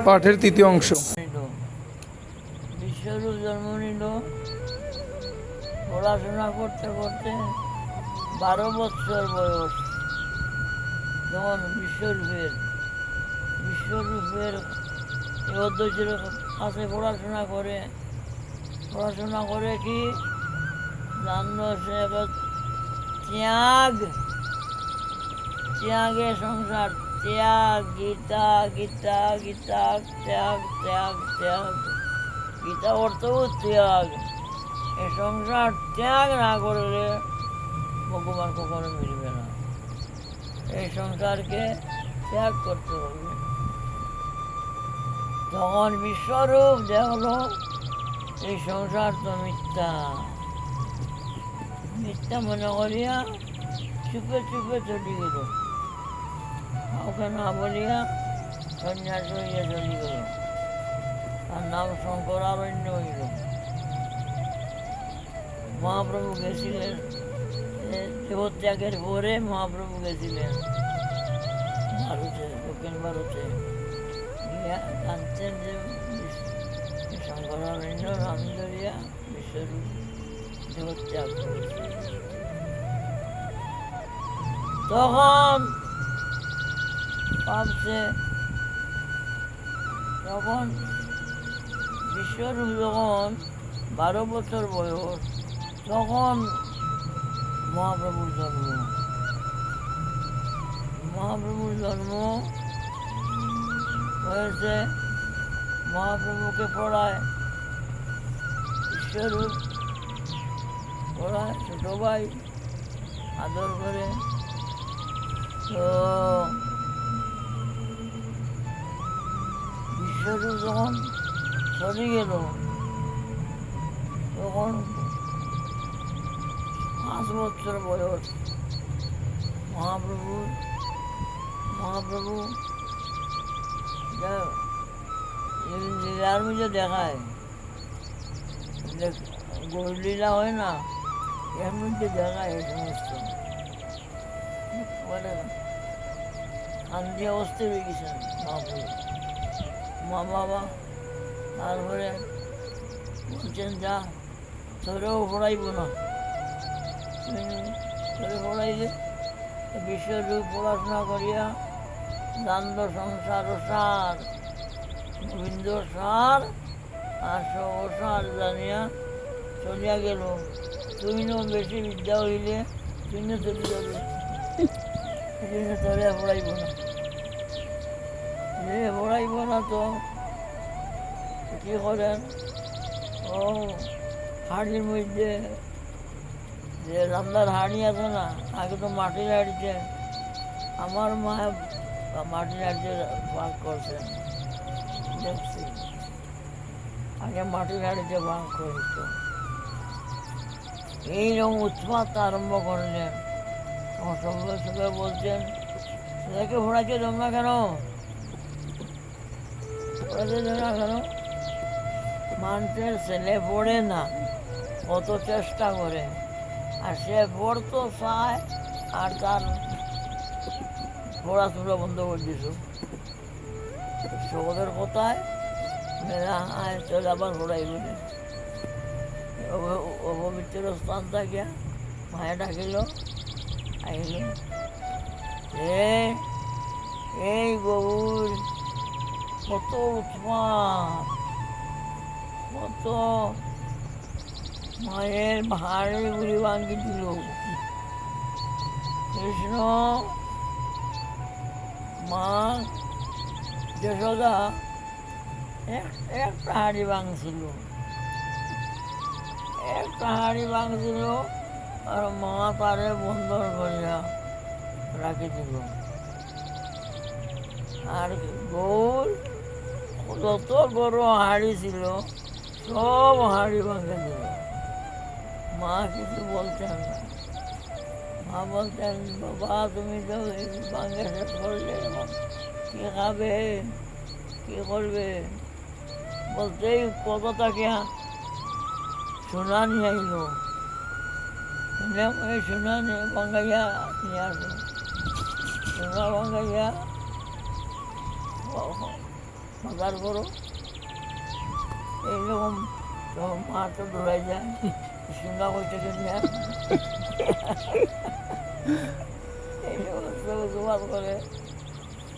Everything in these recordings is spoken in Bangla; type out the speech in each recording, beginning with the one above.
পাঠের তৃতীয় অংশ। বিশ্বরূপ জন্ম নিল। পড়াশোনা করতে করতে 12 বছর বয়স যখন বিশ্বরূপের অধ্যক্ষের কাছে পড়াশোনা করে কি জানলো সে ত্যাগের সংসার, ত্যাগ, গীতা গীতা গীতা ত্যাগ ত্যাগ ত্যাগ, গীতা অর্থ ত্যাগ। এই সংসার ত্যাগ না করলে ভগবান কখনো মিলবে না। এই সংসারকে ত্যাগ করতে হবে। তখন বিশ্বরূপ দেখলো এই সংসার তো মিথ্যা মিথ্যা মনে করিয়া চুপে চুপে চলে গেল। কাউকে না বলিয়া সন্ন্যাস হইয়া চলে গেল। তার নাম শঙ্করারণ্য হইল। মহাপ্রভু গেছিলেন দেহত্যাগের পরে, মহাপ্রভু গেছিলেন ভারতে, দক্ষিণ ভারতে গিয়া জানতেন যে শঙ্করারণ্য নাম ধরিয়া বিশ্বরূপ দেহত্যাগ করেছে। তখন ভাবছে, তখন বিশ্বরূপ যখন 12 বছর বয়স, তখন মহাপ্রভুর জন্ম হয়েছে। মহাপ্রভুকে পড়ায় বিশ্বরূপ, পড়ায় ছোট ভাই আদর করে। তো বিশ্বরূপ যখন চলে গেল, তখন 5 বছর বয়স মহাপ্রভু লীলার মধ্যে দেখায়, গৌরলীলা হয় না, এর মধ্যে দেখায় এই সমস্ত কান্দি অবস্থায় হয়ে গেছেন মহাপ্রভু। মা বাবা তারপরে বলছেন, যা তোরেও পড়াইব না, তোরে পড়াইলে বিশ্বরূপ পড়াশোনা করিয়া জানল সংসার সার, গোবিন্দ সার আর সহসার জানিয়া চলিয়া গেল। তুমিও বেশি বিদ্যা হইলে তুমিও চলে যাবে, তোরে পড়াইব না। যে পড়াইব না তো কি করেন, ও হাড়ির মধ্যে যে রান্নার হাঁড়ি আছে না, আগে তো মাটির হাঁড়িতে, আমার মা মাটির হাঁড়িতে ভাগ করছেন দেখছি, আগে মাটির হাঁড়িতে ভাগ করিত। এইরকম উৎপাত আরম্ভ করলেন। সবাই বলছেন, ছেলেকে পড়াইতে দেব না কেন, পড়াইতে দেব না কেন? মানুষের ছেলে পড়ে না, কত চেষ্টা করে, আর সে পড়তো চায়, আর তার পড়াশোনা বন্ধ করে দিছ। সকলের কথায় চলে আবার পড়াই বলে অপবিত্র স্থান থাকিয়া মায়ে ডাকিল, আইল, এই গৌর কত উৎপাত, কত মায়ের ভাড়ে গুলি ভাঙ্গি দিল। কৃষ্ণ মা যশোদা একটা হাঁড়ি ভাঙছিল, আর মা তারে বন্ধন করিয়া রাখি দিল। আর গৌর যত বড় হাঁড়ি ছিল সব হাঁড়ি ভাঙে দিল। মা কিছু বলতেন না। মা বলতেন, বাবা তুমি তো ভাঙে শেষ করলে, কি খাবে, কি করবে? বলতেই কথাটাকে সোনা নিয়ে আইল, এই সোনা নিয়ে ভাঙাইয়া নিয়ে আসো, সোনা ভাঙাইয়া বাজার করো, এইরকম তখন মা তো দৌড়াই যায় সিঙ্গা বইতে নিয়ে এই সমস্ত জোগাড় করে।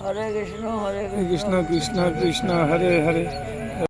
হরে কৃষ্ণ কৃষ্ণ কৃষ্ণ কৃষ্ণ হরে হরে।